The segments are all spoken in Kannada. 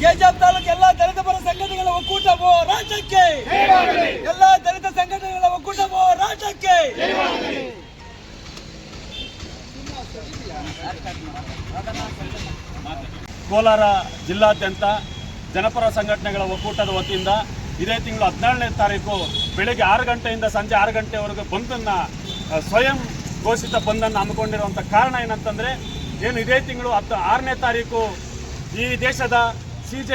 ಕೆಜಿಎಫ್ ತಾಲೂಕು ಎಲ್ಲ ದಲಿತ ಪರ ಸಂಘಟನೆಗಳ ಒಕ್ಕೂಟ ಹೋರಾಟಕ್ಕೆ, ಎಲ್ಲ ದಲಿತ ಸಂಘಟನೆಗಳ ಒಕ್ಕೂಟ ಹೋರಾಟಕ್ಕೆ. ಕೋಲಾರ ಜಿಲ್ಲಾದ್ಯಂತ ಜನಪರ ಸಂಘಟನೆಗಳ ಒಕ್ಕೂಟದ ವತಿಯಿಂದ ಇದೇ ತಿಂಗಳು 17ನೇ ತಾರೀಕು ಬೆಳಗ್ಗೆ 6 ಗಂಟೆಯಿಂದ ಸಂಜೆ 6 ಗಂಟೆವರೆಗೂ ಬಂದನ್ನು ಸ್ವಯಂ ಘೋಷಿತ ಬಂದನ್ನು ಹಮ್ಮಿಕೊಂಡಿರುವಂಥ ಕಾರಣ ಏನಂತಂದರೆ, ಏನು ಇದೇ ತಿಂಗಳು 6ನೇ ತಾರೀಕು ಈ ದೇಶದ chief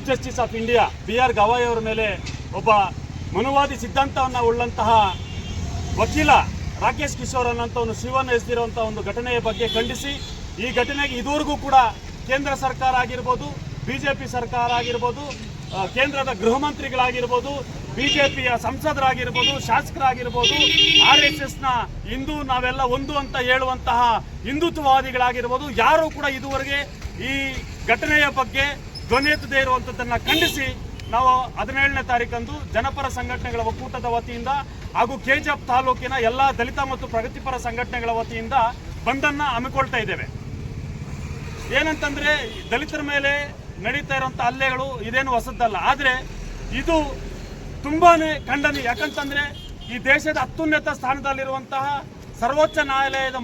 justice of India BR Gavai ಅವರ ಮೇಲೆ ಒಬ್ಬ ಮನುವಾದಿ ಸಿದ್ಧಾಂತವನ್ನು ಉಳ್ಳಂತಹ ವಕೀಲ ರಾಕೇಶ್ ಕಿಶೋರ್ ಅನ್ನೋಂಥವನು ಶಿವನ ಎಸೆದಿರುವಂಥ ಒಂದು ಘಟನೆಯ ಬಗ್ಗೆ ಖಂಡಿಸಿ, ಈ ಘಟನೆಗೆ ಇದುವರೆಗೂ ಕೂಡ ಕೇಂದ್ರ ಸರ್ಕಾರ ಆಗಿರ್ಬೋದು, BJP ಸರ್ಕಾರ ಆಗಿರ್ಬೋದು, ಕೇಂದ್ರದ ಗೃಹ ಮಂತ್ರಿಗಳಾಗಿರ್ಬೋದು, BJPಯ ಸಂಸದರಾಗಿರ್ಬೋದು, ಶಾಸಕರಾಗಿರ್ಬೋದು, RSSನ ಹಿಂದೂ ನಾವೆಲ್ಲ ಒಂದು ಅಂತ ಹೇಳುವಂತಹ ಹಿಂದುತ್ವವಾದಿಗಳಾಗಿರ್ಬೋದು, ಯಾರೂ ಕೂಡ ಇದುವರೆಗೆ ಈ ಘಟನೆಯ ಬಗ್ಗೆ ಧ್ವನಿ ಎತ್ತದೇ ಇರುವಂಥದ್ದನ್ನು ಖಂಡಿಸಿ ನಾವು 17ನೇ ತಾರೀಕಂದು ಜನಪರ ಸಂಘಟನೆಗಳ ಒಕ್ಕೂಟದ ವತಿಯಿಂದ ಹಾಗೂ ಕೆಜಿಎಫ್ ತಾಲೂಕಿನ ಎಲ್ಲ ದಲಿತ ಮತ್ತು ಪ್ರಗತಿಪರ ಸಂಘಟನೆಗಳ ವತಿಯಿಂದ ಬಂದನ್ನು ಹಮ್ಮಿಕೊಳ್ತಾ ಇದ್ದೇವೆ. ಏನಂತಂದರೆ, ದಲಿತರ ಮೇಲೆ ನಡೀತಾ ಇರುವಂಥ ಹಲ್ಲೆಗಳು ಇದೇನು ಹೊಸದಲ್ಲ, ಆದರೆ ಇದು ತುಂಬಾ ಖಂಡನೀಯ. ಯಾಕಂತಂದರೆ ಈ ದೇಶದ ಅತ್ಯುನ್ನತ ಸ್ಥಾನದಲ್ಲಿರುವಂತಹ ಸರ್ವೋಚ್ಚ ನ್ಯಾಯಾಲಯದ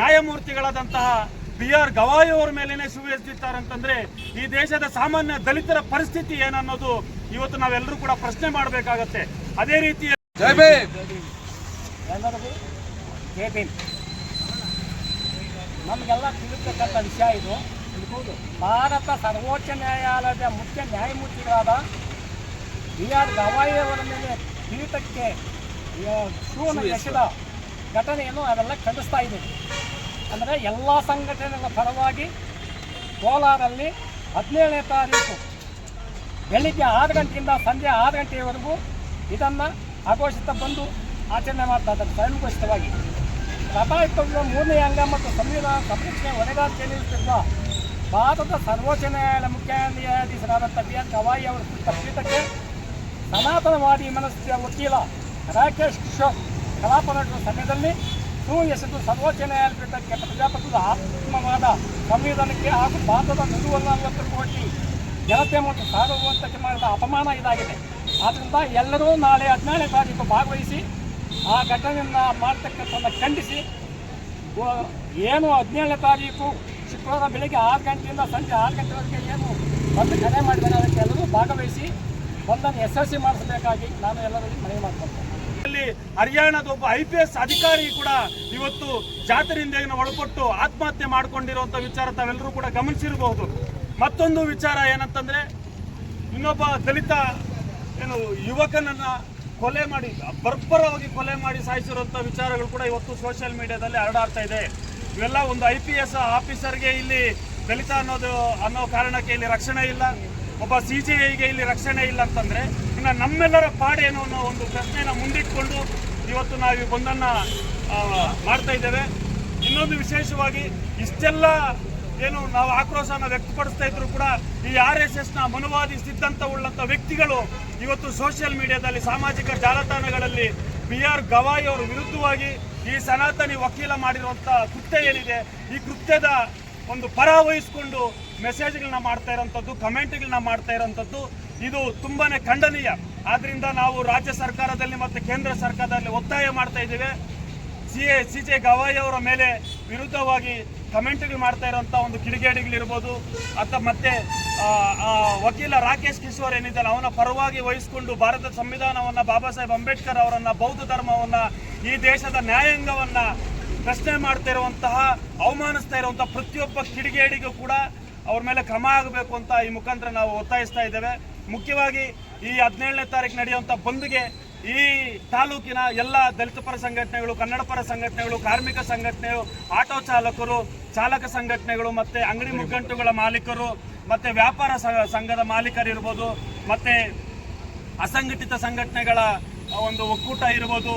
ನ್ಯಾಯಮೂರ್ತಿಗಳಾದಂತಹ BR ಗವಾಯಿ ಅವರ ಮೇಲೇನೆ ಶಿವ ಎಸೆದಿದ್ದಾರೆ ಅಂತಂದರೆ ಈ ದೇಶದ ಸಾಮಾನ್ಯ ದಲಿತರ ಪರಿಸ್ಥಿತಿ ಏನನ್ನೋದು ಇವತ್ತು ನಾವೆಲ್ಲರೂ ಕೂಡ ಪ್ರಶ್ನೆ ಮಾಡಬೇಕಾಗತ್ತೆ. ಅದೇ ರೀತಿ ನಮಗೆಲ್ಲ ತಿಳಿರ್ತಕ್ಕಂಥ ವಿಷಯ ಇದು. ಭಾರತ ಸರ್ವೋಚ್ಚ ನ್ಯಾಯಾಲಯದ ಮುಖ್ಯ ನ್ಯಾಯಮೂರ್ತಿಗಳಾದ BR ಗವಾಯಿ ಅವರ ಮೇಲೆ ಪೀಠಕ್ಕೆ ಶಿವನ ಎಸೆದ ಘಟನೆಯನ್ನು ಅವೆಲ್ಲ ಖಂಡಿಸ್ತಾ ಇದ್ದೀವಿ. ಅಂದರೆ ಎಲ್ಲ ಸಂಘಟನೆಗಳ ಪರವಾಗಿ ಕೋಲಾರಲ್ಲಿ 17ನೇ ತಾರೀಕು ಬೆಳಿಗ್ಗೆ 6 ಗಂಟೆಯಿಂದ ಸಂಜೆ 6 ಗಂಟೆಯವರೆಗೂ ಇದನ್ನು ಅಘೋಷಿತ ಬಂದು ಆಚರಣೆ ಮಾಡ್ತಾ ಇದ್ದಾರೆ ಸ್ವಯಂಘೋಷಿತವಾಗಿ. ಪ್ರಜಾಪ್ರಭುತ್ವದ 3ನೇ ಅಂಗ ಮತ್ತು ಸಂವಿಧಾನ ಸಂರಕ್ಷಣೆ ಹೊಣೆಗಾರಿಕೆ ನೀಡುತ್ತಿರುವ ಭಾರತದ ಸರ್ವೋಚ್ಚ ನ್ಯಾಯಾಲಯ ಮುಖ್ಯ ನ್ಯಾಯಾಧೀಶರಾದಂಥ BR ಗವಾಯಿ ಅವರ ಪೀಠಕ್ಕೆ ಸನಾತನವಾದಿ ಮನಸ್ಥಿತಿಯ ವಕೀಲ ರಾಕೇಶ್ ಕಿಶೋರ್ ಕಲಾಪ ನಡೆಸುವ ಸಮಯದಲ್ಲಿ ಎಸೆದು ಸರ್ವೋಚ್ಚ ನ್ಯಾಯಾಲಯ ಪೀಠಕ್ಕೆ ಪ್ರಜಾಪ್ರಭುತ್ವದ ಆತ್ಮವಾದ ಸಂವಿಧಾನಕ್ಕೆ ಹಾಗೂ ಭಾರತದ 140 ಕೋಟಿ ಜನತೆ ಮತ್ತು ಸಾರ್ವಭೌಮತ್ವಕ್ಕೆ ಮಾಡಿದ ಅಪಮಾನ ಇದಾಗಿದೆ. ಆದ್ದರಿಂದ ಎಲ್ಲರೂ ನಾಳೆ 17ನೇ ತಾರೀಕು ಭಾಗವಹಿಸಿ ಆ ಘಟನೆಯನ್ನು ಮಾಡ್ತಕ್ಕಂಥದ್ದನ್ನು ಖಂಡಿಸಿ, ಏನು 17ನೇ ತಾರೀಕು ಶುಕ್ರವಾರ ಬೆಳಗ್ಗೆ 6 ಗಂಟೆಯಿಂದ ಸಂಜೆ 6 ಗಂಟೆವರೆಗೆ ಏನು ಬಂದು ಕರೆ ಮಾಡಿದ್ದಾರೆ ಅದಕ್ಕೆ ಎಲ್ಲರೂ ಭಾಗವಹಿಸಿ ಬಂದನ್ನು ಯಶಸ್ವಿ ಮಾಡಿಸಬೇಕಾಗಿ ನಾನು ಎಲ್ಲರಿಗೂ ಮನವಿ ಮಾಡ್ಕೊಳ್ತೇನೆ. ಹರಿಯಾಣದ ಒಬ್ಬ IPS ಅಧಿಕಾರಿ ಕೂಡ ಇವತ್ತು ಜಾತಿನಿಂದೆಯನ್ನು ಒಳಪಟ್ಟು ಆತ್ಮಹತ್ಯೆ ಮಾಡಿಕೊಂಡಿರುವಂಥ ವಿಚಾರ ತಾವೆಲ್ಲರೂ ಕೂಡ ಗಮನಿಸಿರಬಹುದು. ಮತ್ತೊಂದು ವಿಚಾರ ಏನಂತಂದ್ರೆ, ಇನ್ನೊಬ್ಬ ದಲಿತ ಯುವಕನನ್ನ ಕೊಲೆ ಮಾಡಿ ಬರ್ಬರವಾಗಿ ಕೊಲೆ ಮಾಡಿ ಸಾಯಿಸಿರುವಂಥ ವಿಚಾರಗಳು ಕೂಡ ಇವತ್ತು ಸೋಷಿಯಲ್ ಮೀಡಿಯಾದಲ್ಲಿ ಹರಡಾಡ್ತಾ ಇದೆ. ಇವೆಲ್ಲ ಒಂದು IPS ಆಫೀಸರ್ಗೆ ಇಲ್ಲಿ ದಲಿತ ಅನ್ನೋ ಕಾರಣಕ್ಕೆ ಇಲ್ಲಿ ರಕ್ಷಣೆ ಇಲ್ಲ, ಒಬ್ಬ CJIಗೆ ಇಲ್ಲಿ ರಕ್ಷಣೆ ಇಲ್ಲ ಅಂತಂದರೆ ಇನ್ನು ನಮ್ಮೆಲ್ಲರ ಪಾಡೇನು ಅನ್ನೋ ಒಂದು ಪ್ರಶ್ನೆನ ಮುಂದಿಟ್ಕೊಂಡು ಇವತ್ತು ನಾವು ಈ ಬಂದನ್ನು ಮಾಡ್ತಾ ಇದ್ದೇವೆ. ಇನ್ನೊಂದು ವಿಶೇಷವಾಗಿ ಇಷ್ಟೆಲ್ಲ ಏನು ನಾವು ಆಕ್ರೋಶನ ವ್ಯಕ್ತಪಡಿಸ್ತಾ ಇದ್ರು ಕೂಡ ಈ RSSನ ಮನುವಾದಿ ಸಿದ್ಧಾಂತ ಉಳ್ಳಂಥ ವ್ಯಕ್ತಿಗಳು ಇವತ್ತು ಸೋಷಿಯಲ್ ಮೀಡಿಯಾದಲ್ಲಿ ಸಾಮಾಜಿಕ ಜಾಲತಾಣಗಳಲ್ಲಿ BR ಗವಾಯಿ ಅವರ ವಿರುದ್ಧವಾಗಿ ಈ ಸನಾತನಿ ವಕೀಲ ಮಾಡಿರುವಂಥ ಕೃತ್ಯ ಏನಿದೆ, ಈ ಕೃತ್ಯದ ಒಂದು ಪರ ವಹಿಸಿಕೊಂಡು ಮೆಸೇಜ್ಗಳನ್ನ ಮಾಡ್ತಾ ಇರೋಂಥದ್ದು, ಕಮೆಂಟ್ಗಳನ್ನ ಮಾಡ್ತಾ ಇರೋಂಥದ್ದು ಇದು ತುಂಬಾ ಖಂಡನೀಯ. ಆದ್ದರಿಂದ ನಾವು ರಾಜ್ಯ ಸರ್ಕಾರದಲ್ಲಿ ಮತ್ತು ಕೇಂದ್ರ ಸರ್ಕಾರದಲ್ಲಿ ಒತ್ತಾಯ ಮಾಡ್ತಾ ಇದ್ದೇವೆ, CJ ಗವಾಯಿ ಅವರ ಮೇಲೆ ವಿರುದ್ಧವಾಗಿ ಕಮೆಂಟ್ಗಳು ಮಾಡ್ತಾ ಇರೋಂಥ ಒಂದು ಕಿಡಿಗೇಡಿಗಳಿರ್ಬೋದು, ಅಥವಾ ಮತ್ತೆ ವಕೀಲ ರಾಕೇಶ್ ಕಿಶೋರ್ ಏನಿದ್ದಾರೆ ಅವನ ಪರವಾಗಿ ವಹಿಸಿಕೊಂಡು ಭಾರತದ ಸಂವಿಧಾನವನ್ನು, ಬಾಬಾ ಸಾಹೇಬ್ ಅಂಬೇಡ್ಕರ್ ಅವರನ್ನು, ಬೌದ್ಧ ಧರ್ಮವನ್ನು, ಈ ದೇಶದ ನ್ಯಾಯಾಂಗವನ್ನು ಪ್ರಶ್ನೆ ಮಾಡ್ತಾ ಇರುವಂತಹ, ಅವಮಾನಿಸ್ತಾ ಇರುವಂತಹ ಪ್ರತಿಯೊಬ್ಬ ಕಿಡಿಗೇಡಿಗೂ ಕೂಡ ಅವ್ರ ಮೇಲೆ ಕ್ರಮ ಆಗಬೇಕು ಅಂತ ಈ ಮುಖಾಂತರ ನಾವು ಒತ್ತಾಯಿಸ್ತಾ ಇದ್ದೇವೆ. ಮುಖ್ಯವಾಗಿ ಈ 17ನೇ ತಾರೀಕು ನಡೆಯುವಂಥ ಬಂದ್ಗೆ ಈ ತಾಲೂಕಿನ ಎಲ್ಲ ದಲಿತ ಪರ ಸಂಘಟನೆಗಳು, ಕನ್ನಡ ಪರ ಸಂಘಟನೆಗಳು, ಕಾರ್ಮಿಕ ಸಂಘಟನೆಗಳು, ಆಟೋ ಚಾಲಕರು, ಚಾಲಕ ಸಂಘಟನೆಗಳು, ಮತ್ತು ಅಂಗಡಿ ಮುಗ್ಗಂಟುಗಳ ಮಾಲೀಕರು, ಮತ್ತು ವ್ಯಾಪಾರ ಸಂಘದ ಮಾಲೀಕರಿರ್ಬೋದು, ಮತ್ತು ಅಸಂಘಟಿತ ಸಂಘಟನೆಗಳ ಒಂದು ಒಕ್ಕೂಟ ಇರ್ಬೋದು,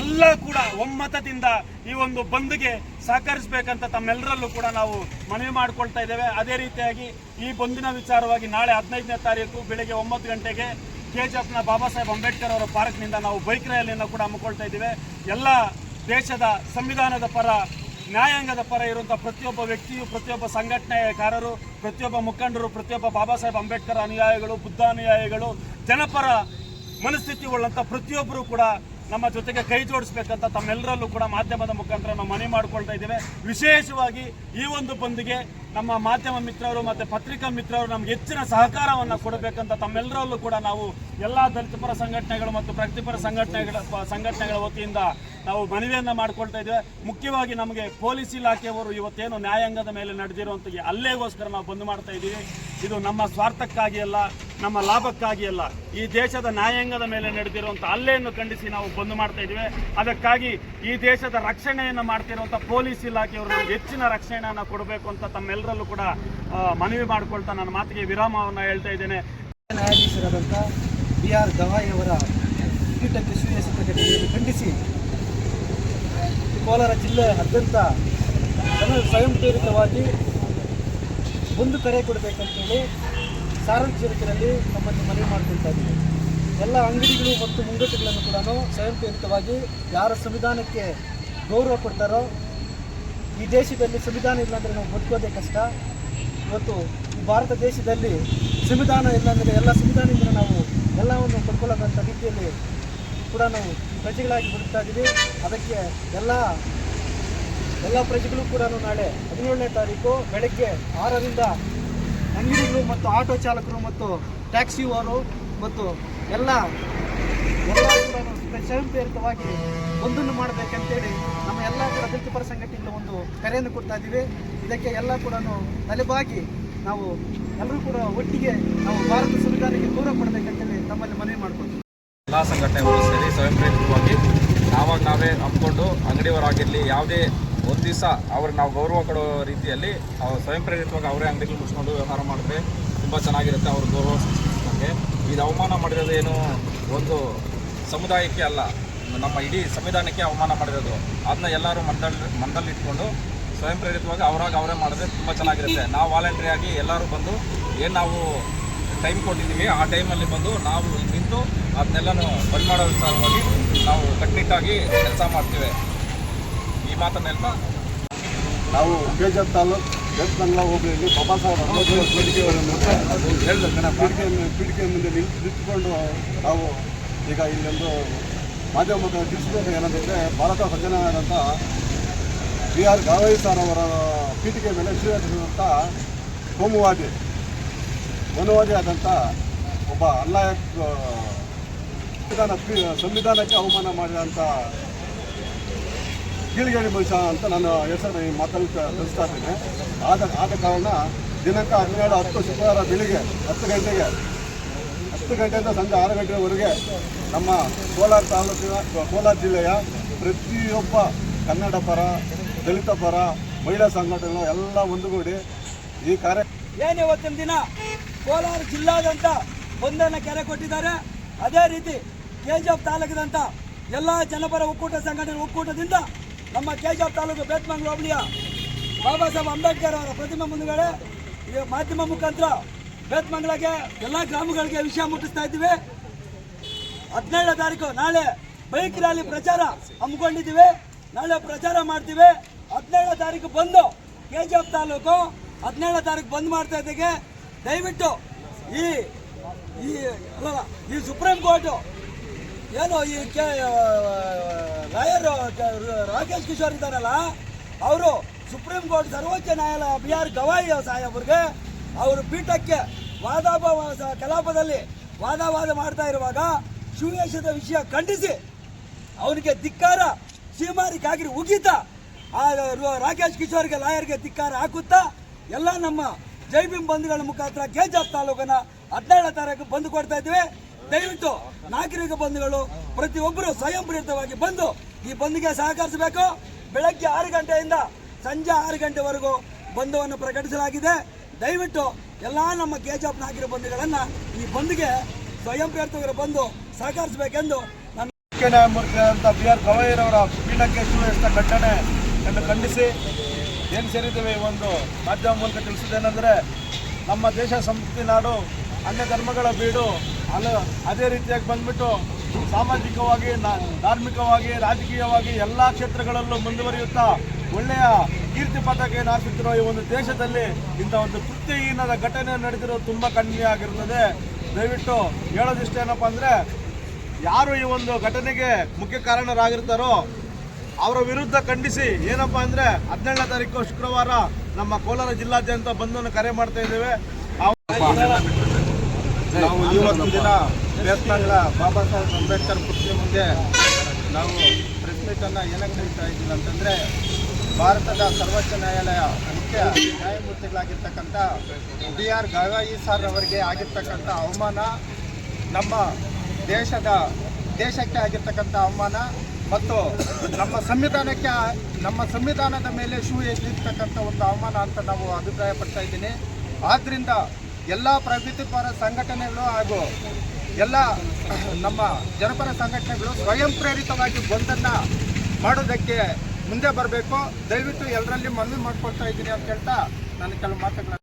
ಎಲ್ಲ ಕೂಡ ಒಮ್ಮತದಿಂದ ಈ ಒಂದು ಬಂದ್ಗೆ ಸಹಕರಿಸಬೇಕಂತ ತಮ್ಮೆಲ್ಲರಲ್ಲೂ ಕೂಡ ನಾವು ಮನವಿ ಮಾಡಿಕೊಳ್ತಾ ಇದ್ದೇವೆ. ಅದೇ ರೀತಿಯಾಗಿ ಈ ಬಂದಿನ ವಿಚಾರವಾಗಿ ನಾಳೆ 15ನೇ ತಾರೀಕು ಬೆಳಗ್ಗೆ 9 ಗಂಟೆಗೆ ಕೆಜಿಎಫ್ನ ಬಾಬಾ ಸಾಹೇಬ್ ಅಂಬೇಡ್ಕರ್ ಅವರ ಪಾರ್ಕ್ನಿಂದ ನಾವು ಬೈಕ್ ರ್ಯಾಲಿಯನ್ನು ಕೂಡ ಹಮ್ಮಿಕೊಳ್ತಾ ಇದ್ದೇವೆ. ಎಲ್ಲ ದೇಶದ ಸಂವಿಧಾನದ ಪರ ನ್ಯಾಯಾಂಗದ ಪರ ಇರುವಂಥ ಪ್ರತಿಯೊಬ್ಬ ವ್ಯಕ್ತಿಯು, ಪ್ರತಿಯೊಬ್ಬ ಸಂಘಟನೆಕಾರರು, ಪ್ರತಿಯೊಬ್ಬ ಮುಖಂಡರು, ಪ್ರತಿಯೊಬ್ಬ ಬಾಬಾ ಸಾಹೇಬ್ ಅಂಬೇಡ್ಕರ್ ಅನುಯಾಯಿಗಳು, ಬುದ್ಧ ಅನುಯಾಯಿಗಳು, ಜನಪರ ಮನಸ್ಥಿತಿ ಉಳ್ಳಂಥ ಪ್ರತಿಯೊಬ್ಬರು ಕೂಡ ನಮ್ಮ ಜೊತೆಗೆ ಕೈ ಜೋಡಿಸ್ಬೇಕಂತ ತಮ್ಮೆಲ್ಲರಲ್ಲೂ ಕೂಡ ಮಾಧ್ಯಮದ ಮುಖಾಂತರ ನಾವು ಮನವಿ ಮಾಡ್ಕೊಳ್ತಾ ಇದ್ದೇವೆ. ವಿಶೇಷವಾಗಿ ಈ ಒಂದು ಬಂದ್ಗೆ ನಮ್ಮ ಮಾಧ್ಯಮ ಮಿತ್ರರು ಮತ್ತು ಪತ್ರಿಕಾ ಮಿತ್ರರು ನಮ್ಗೆ ಹೆಚ್ಚಿನ ಸಹಕಾರವನ್ನು ಕೊಡಬೇಕಂತ ತಮ್ಮೆಲ್ಲರಲ್ಲೂ ಕೂಡ ನಾವು ಎಲ್ಲ ದಲಿತ ಪರ ಸಂಘಟನೆಗಳು ಮತ್ತು ಪ್ರಗತಿಪರ ಸಂಘಟನೆಗಳ ವತಿಯಿಂದ ನಾವು ಮನವಿಯನ್ನು ಮಾಡ್ಕೊಳ್ತಾ ಇದ್ದೇವೆ. ಮುಖ್ಯವಾಗಿ ನಮಗೆ ಪೊಲೀಸ್ ಇಲಾಖೆಯವರು ಇವತ್ತೇನು ನ್ಯಾಯಾಂಗದ ಮೇಲೆ ನಡೆದಿರುವಂಥ ಹಲ್ಲೆಗೋಸ್ಕರ ನಾವು ಬಂದ್ ಮಾಡ್ತಾ ಇದ್ದೀವಿ. ಇದು ನಮ್ಮ ಸ್ವಾರ್ಥಕ್ಕಾಗಿ ಅಲ್ಲ, ನಮ್ಮ ಲಾಭಕ್ಕಾಗಿ ಅಲ್ಲ, ಈ ದೇಶದ ನ್ಯಾಯಾಂಗದ ಮೇಲೆ ನಡೆದಿರುವಂಥ ಹಲ್ಲೆಯನ್ನು ಖಂಡಿಸಿ ನಾವು ಬಂದ್ ಮಾಡ್ತಾ ಇದ್ದೀವಿ. ಅದಕ್ಕಾಗಿ ಈ ದೇಶದ ರಕ್ಷಣೆಯನ್ನು ಮಾಡ್ತಿರುವಂಥ ಪೊಲೀಸ್ ಇಲಾಖೆಯವರು ನಮಗೆ ಹೆಚ್ಚಿನ ರಕ್ಷಣೆಯನ್ನು ಕೊಡಬೇಕು ಅಂತ ತಮ್ಮೆಲ್ಲರಲ್ಲೂ ಕೂಡ ಮನವಿ ಮಾಡಿಕೊಳ್ತಾ ನನ್ನ ಮಾತಿಗೆ ವಿರಾಮವನ್ನು ಹೇಳ್ತಾ ಇದ್ದೇನೆ. ನ್ಯಾಯಾಧೀಶರಾದಂಥ BR ಗವಾಯಿ ಅವರ ಪೀಠಕ್ಕೆ ಶ್ರೀನಿವಾಸ ಘಟನೆಯನ್ನು ಖಂಡಿಸಿ ಕೋಲಾರ ಜಿಲ್ಲೆಯಾದ್ಯಂತ ಸ್ವಯಂ ಪ್ರೇರಿತವಾಗಿ ಒಂದು ಕರೆ ಕೊಡಬೇಕಂತೇಳಿ ಸಾರ್ವಜನಿಕರಲ್ಲಿ ನಮ್ಮನ್ನು ಮನವಿ ಮಾಡ್ಕೊಳ್ತಾ ಇದ್ದೀವಿ. ಎಲ್ಲ ಅಂಗಡಿಗಳು ಮತ್ತು ಮುಂಗಟ್ಟುಗಳನ್ನು ಕೂಡ ಸ್ವಯಂ ಪ್ರೇರಿತವಾಗಿ ಯಾರ ಸಂವಿಧಾನಕ್ಕೆ ಗೌರವ ಕೊಡ್ತಾರೋ, ಈ ದೇಶದಲ್ಲಿ ಸಂವಿಧಾನ ಇಲ್ಲಾಂದರೆ ನಾವು ಬದುಕೋದೇ ಕಷ್ಟ. ಇವತ್ತು ಈ ಭಾರತ ದೇಶದಲ್ಲಿ ಸಂವಿಧಾನ ಇಲ್ಲಾಂದರೆ ಎಲ್ಲ ಸಂವಿಧಾನದಿಂದ ನಾವು ಎಲ್ಲವನ್ನು ಪಡ್ಕೊಳ್ಳೋದಂಥ ರೀತಿಯಲ್ಲಿ ಕೂಡ ನಾವು ಪ್ರಜೆಗಳಾಗಿ ಬದುಕ್ತಾ ಇದ್ದೀವಿ. ಅದಕ್ಕೆ ಎಲ್ಲ ಪ್ರಜೆಗಳು ಕೂಡ ನಾಳೆ 17ನೇ ತಾರೀಕು ಬೆಳಗ್ಗೆ 6ರಿಂದ ಅಂಗಡಿಗಳು ಮತ್ತು ಆಟೋ ಚಾಲಕರು ಮತ್ತು ಟ್ಯಾಕ್ಸಿಯವರು ಮತ್ತು ಎಲ್ಲ ಕೂಡ ಸ್ವಯಂ ಪ್ರೇರಿತವಾಗಿ ಒಂದನ್ನು ಮಾಡಬೇಕಂತೇಳಿ ನಮ್ಮ ಎಲ್ಲ ಕೂಡ ದಲಿತ ಪರ ಸಂಘಟನೆಗಳ ಒಂದು ಕರೆಯನ್ನು ಕೊಡ್ತಾ ಇದ್ದೀವಿ. ಇದಕ್ಕೆ ಎಲ್ಲ ಕೂಡ ತಲೆಬಾಗಿ ನಾವು ಎಲ್ಲರೂ ಕೂಡ ಒಟ್ಟಿಗೆ ನಾವು ಭಾರತ ಸಂವಿಧಾನಕ್ಕೆ ಗೌರವ ಕೊಡಬೇಕಂತೇಳಿ ತಮ್ಮಲ್ಲಿ ಮನವಿ ಮಾಡ್ಕೊಳ್ತೀವಿ. ಎಲ್ಲ ಸಂಘಟನೆಗಳು ಸೇರಿ ಸ್ವಯಂ ಪ್ರೇರಿತವಾಗಿ ನಾವೇ ಹಮ್ಮಿಕೊಂಡು ಅಂಗಡಿಯವರಾಗಿರಲಿ ಯಾವುದೇ ಒಂದು ದಿವಸ ಅವ್ರಿಗೆ ನಾವು ಗೌರವ ಕೊಡೋ ರೀತಿಯಲ್ಲಿ ಸ್ವಯಂ ಪ್ರೇರಿತವಾಗಿ ಅವರೇ ಅಂಗಡಿಗಳು ಮುಚ್ಕೊಂಡು ವ್ಯವಹಾರ ಮಾಡಿದ್ರೆ ತುಂಬ ಚೆನ್ನಾಗಿರುತ್ತೆ. ಅವ್ರ ಗೌರವ ಸೃಷ್ಟಿಸಿದಂಗೆ ಇದು ಅವಮಾನ ಮಾಡಿರೋದು ಏನು ಒಂದು ಸಮುದಾಯಕ್ಕೆ ಅಲ್ಲ, ನಮ್ಮ ಇಡೀ ಸಂವಿಧಾನಕ್ಕೆ ಅವಮಾನ ಮಾಡಿರೋದು. ಅದನ್ನ ಎಲ್ಲರೂ ಮನದಲ್ಲಿಟ್ಕೊಂಡು ಸ್ವಯಂ ಪ್ರೇರಿತವಾಗಿ ಅವರೇ ಮಾಡಿದ್ರೆ ತುಂಬ ಚೆನ್ನಾಗಿರುತ್ತೆ. ನಾವು ವಾಲಂಟ್ರಿಯಾಗಿ ಎಲ್ಲರೂ ಬಂದು ಏನು ನಾವು ಟೈಮ್ ಕೊಟ್ಟಿದ್ದೀವಿ ಆ ಟೈಮಲ್ಲಿ ಬಂದು ನಾವು ನಿಂತು ಅದನ್ನೆಲ್ಲನೂ ಬಂದ್ ಮಾಡೋ ವಿಚಾರವಾಗಿ ನಾವು ಕಟ್ಟುನಿಟ್ಟಾಗಿ ಕೆಲಸ ಮಾಡ್ತೀವಿ. ಈ ಮಾತನ್ನು ಹೇಳ್ತಾ ನಾವು KGF ತಾಲೂಕು ಬೆಳ್ತಂಗಲ ಹೋಬಳಿಯಲ್ಲಿ ಬಾಬಾ ಸಾಹೇಬ್ ಅಂಬೇಡ್ಕರ್ ಪೀಠಿಕೆ ಮುಂದೆ ನಿಂತುಕೊಂಡು ನಾವು ಈಗ ಇಲ್ಲೊಂದು ಮಾಧ್ಯಮ ತಿಳಿಸಬೇಕು ಏನಂತಂದರೆ ಭಾರತ ಭಜನೆಯಾದಂಥ BR ಗವಾಯಿ ಸರ್ ಅವರ ಪೀಠಿಕೆ ಮೇಲೆ ಶ್ರೀರಂತ ಕೋಮುವಾದಿ ಮನುವಾದಿ ಆದಂಥ ಒಬ್ಬ ಅಲ್ಲಾಯಕ್ ಸಂವಿಧಾನಕ್ಕೆ ಅವಮಾನ ಮಾಡಿದಂಥ ಕೀಳ್ಗೇಡಿ ಮನುಷ್ಯ ಅಂತ ನಾನು ಹೆಸರು ಈ ಮಾತನ್ನು ತಿಳಿಸ್ತಾ ಇದ್ದೇನೆ. ಆದ ಕಾರಣ ದಿನಾಂಕ 17/10 ಶುಕ್ರವಾರ ಬೆಳಿಗ್ಗೆ 10 ಗಂಟೆಯಿಂದ ಸಂಜೆ 6 ಗಂಟೆವರೆಗೆ ನಮ್ಮ ಕೋಲಾರ ತಾಲೂಕಿನ ಕೋಲಾರ ಜಿಲ್ಲೆಯ ಪ್ರತಿಯೊಬ್ಬ ಕನ್ನಡ ಪರ, ದಲಿತ ಪರ, ಮಹಿಳಾ ಸಂಘಟನೆಗಳು ಎಲ್ಲ ಒಂದುಗೂಡಿ ಈ ಕಾರ್ಯ ಏನು ಇವತ್ತಿನ ದಿನ ಕೋಲಾರ ಜಿಲ್ಲಾದಂತ ಬಂದನ್ನು ಕರೆ ಕೊಟ್ಟಿದ್ದಾರೆ. ಅದೇ ರೀತಿ KGF ತಾಲೂಕಿದಂಥ ಎಲ್ಲ ಜನಪರ ಒಕ್ಕೂಟ ಸಂಘಟನೆ ಒಕ್ಕೂಟದಿಂದ ನಮ್ಮ KGF ತಾಲೂಕು ಬೇತ್ಮಂಗ್ಲ ಹೋಬಳಿಯ ಬಾಬಾ ಸಾಹೇಬ್ ಅಂಬೇಡ್ಕರ್ ಅವರ ಪ್ರತಿಮೆ ಮುಂದುಗಡೆ ಈ ಮಾಧ್ಯಮ ಮುಖಾಂತರ ಬೇತ್ಮಂಗ್ಲಗೆ ಎಲ್ಲ ಗ್ರಾಮಗಳಿಗೆ ವಿಷಯ ಮುಟ್ಟಿಸ್ತಾ ಇದ್ದೀವಿ. 17ನೇ ತಾರೀಕು ನಾಳೆ ಬೈಕ್ ರ್ಯಾಲಿ ಪ್ರಚಾರ ಹಮ್ಮಿಕೊಂಡಿದ್ದೀವಿ. ನಾಳೆ ಪ್ರಚಾರ ಮಾಡ್ತೀವಿ. 17ನೇ ತಾರೀಕು ಬಂದು KGF ತಾಲೂಕು 17ನೇ ತಾರೀಕು ಬಂದ್ ಮಾಡ್ತಾ ಇದ್ದಕ್ಕೆ ದಯವಿಟ್ಟು ಈ ಸುಪ್ರೀಂ ಕೋರ್ಟು ಏನು ಈ ಲಾಯರ್ ರಾಕೇಶ್ ಕಿಶೋರ್ ಇದ್ದಾರಲ್ಲ, ಅವರು ಸುಪ್ರೀಂ ಕೋರ್ಟ್ ಸರ್ವೋಚ್ಚ ನ್ಯಾಯಾಲಯ BR ಗವಾಯಿ ಸಾಹೇಬ್ರಿಗೆ ಅವರು ಪೀಠಕ್ಕೆ ಕಲಾಪದಲ್ಲಿ ವಾದ ಮಾಡ್ತಾ ಇರುವಾಗ ಶಿವಯಶದ ವಿಷಯ ಖಂಡಿಸಿ ಅವನಿಗೆ ಧಿಕ್ಕಾರ ಸೀಮಾರಿ ಕಾಗಿರಿ ಉಗಿತ ಆ ರಾಕೇಶ್ ಕಿಶೋರ್ಗೆ ಲಾಯರ್ಗೆ ಧಿಕ್ಕಾರ ಹಾಕುತ್ತಾ ಎಲ್ಲ ನಮ್ಮ ಜೈ ಭೀಮ್ ಬಂಧುಗಳ ಮುಖಾಂತರ KGF ತಾಲೂಕನ್ನ 17ನೇ ತಾರೀಕು ಬಂದು ಕೊಡ್ತಾ ಇದ್ದೀವಿ. ದಯವಿಟ್ಟು ನಾಗರಿಕ ಬಂಧುಗಳು ಪ್ರತಿಯೊಬ್ಬರು ಸ್ವಯಂ ಪ್ರೇರಿತವಾಗಿ ಬಂದು ಈ ಬಂದ್ಗೆ ಸಹಕರಿಸಬೇಕು. ಬೆಳಗ್ಗೆ 6 ಗಂಟೆಯಿಂದ ಸಂಜೆ 6 ಗಂಟೆವರೆಗೂ ಬಂಧುವನ್ನು ಪ್ರಕಟಿಸಲಾಗಿದೆ. ದಯವಿಟ್ಟು ಎಲ್ಲ ನಮ್ಮ KGF ನಾಗರಿಕ ಬಂಧುಗಳನ್ನು ಈ ಬಂದ್ಗೆ ಸ್ವಯಂ ಪ್ರೇರಿತವರು ಬಂದು ಸಹಕರಿಸಬೇಕೆಂದು ಮುಖ್ಯ ನ್ಯಾಯಮೂರ್ತಿಯಾದಂಥ BR ಗವಾಯಿರವರ ಪೀಠಕ್ಕೆ ಶ್ರೀರಂತ ಘಟನೆಯನ್ನು ಖಂಡಿಸಿ ಏನು ಸೇರಿದ್ದೇವೆ ಈ ಒಂದು ಮಾಧ್ಯಮ ಮೂಲಕ ತಿಳಿಸೋದೇನೆಂದರೆ, ನಮ್ಮ ದೇಶ ಸಂಸ್ಕೃತಿ ನಾಡು, ಅನ್ಯ ಧರ್ಮಗಳ ಬೀಡು. ಅದೇ ರೀತಿಯಾಗಿ ಬಂದ್ಬಿಟ್ಟು ಸಾಮಾಜಿಕವಾಗಿ, ಧಾರ್ಮಿಕವಾಗಿ, ರಾಜಕೀಯವಾಗಿ ಎಲ್ಲ ಕ್ಷೇತ್ರಗಳಲ್ಲೂ ಮುಂದುವರಿಯುತ್ತಾ ಒಳ್ಳೆಯ ಕೀರ್ತಿ ಪತಾಕೆಯನ್ನು ಹಾರಿಸುತ್ತಿರುವ ಈ ಒಂದು ದೇಶದಲ್ಲಿ ಇಂಥ ಒಂದು ಕೃತ್ಯಹೀನದ ಘಟನೆ ನಡೆದಿರೋದು ತುಂಬ ಖಂಡನೀಯ ಆಗಿರ್ತದೆ. ದಯವಿಟ್ಟು ಹೇಳೋದಿಷ್ಟೇನಪ್ಪ ಅಂದರೆ, ಯಾರು ಈ ಒಂದು ಘಟನೆಗೆ ಮುಖ್ಯ ಕಾರಣರಾಗಿರ್ತಾರೋ ಅವರ ವಿರುದ್ಧ ಖಂಡಿಸಿ ಏನಪ್ಪ ಅಂದರೆ 17ನೇ ತಾರೀಕು ಶುಕ್ರವಾರ ನಮ್ಮ ಕೋಲಾರ ಜಿಲ್ಲಾದ್ಯಂತ ಬಂದನ್ನು ಕರೆ ಮಾಡ್ತಾ ಇದ್ದೇವೆ. ನಾವು ಇವತ್ತು ದಿನ ಬೇತ್ಮಂಗ್ಲ ಬಾಬಾ ಸಾಹೇಬ್ ಅಂಬೇಡ್ಕರ್ ಪುತ್ರಿ ಮುಂದೆ ನಾವು ಪ್ರೆಸ್ ಮೀಟನ್ನು ಏನಕ್ಕೆ ನಡೀತಾ ಇದ್ದೀವಿ ಅಂತಂದರೆ, ಭಾರತದ ಸರ್ವೋಚ್ಚ ನ್ಯಾಯಾಲಯ ಮುಖ್ಯ ನ್ಯಾಯಮೂರ್ತಿಗಳಾಗಿರ್ತಕ್ಕಂಥ BR ಗವಾಯಿ ಸರ್ ಅವರಿಗೆ ಆಗಿರ್ತಕ್ಕಂಥ ಅವಮಾನ, ನಮ್ಮ ದೇಶಕ್ಕೆ ಆಗಿರ್ತಕ್ಕಂಥ ಅವಮಾನ ಮತ್ತು ನಮ್ಮ ಸಂವಿಧಾನದ ಮೇಲೆ ಶೂ ಎದ್ದಿರ್ತಕ್ಕಂಥ ಒಂದು ಅವಮಾನ ಅಂತ ನಾವು ಅಭಿಪ್ರಾಯ ಪಡ್ತಾ ಇದ್ದೀನಿ. ಆದ್ದರಿಂದ ಎಲ್ಲ ಪ್ರಗತಿಪರ ಸಂಘಟನೆಗಳು ಹಾಗೂ ಎಲ್ಲ ನಮ್ಮ ಜನಪರ ಸಂಘಟನೆಗಳು ಸ್ವಯಂ ಪ್ರೇರಿತವಾಗಿ ಬಂದನ್ನು ಮಾಡೋದಕ್ಕೆ ಮುಂದೆ ಬರಬೇಕು. ದಯವಿಟ್ಟು ಎಲ್ಲರಲ್ಲಿ ಮನವಿ ಮಾಡ್ಕೊಳ್ತಾ ಇದ್ದೀನಿ ಅಂತ ಹೇಳ್ತಾ ನಾನು ಕೆಲವು ಮಾತುಗಳನ್ನು